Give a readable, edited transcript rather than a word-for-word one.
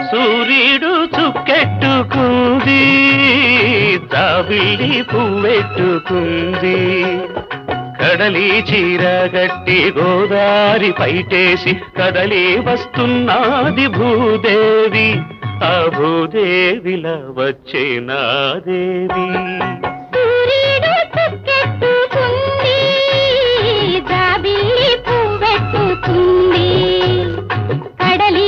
సూర్యుడు చుక్కెట్టుకుంది, జాబిల్లి పువ్వెట్టుకుంది. కడలి చీర గట్టి గోదారి పైటేసి కదలి వస్తున్నాది భూదేవి, ఆ భూదేవిలా వచ్చేనా దేవి. సూర్యుడు చుక్కెట్టుకుంది, జాబిల్లి పువ్వెట్టుకుంది. కడలి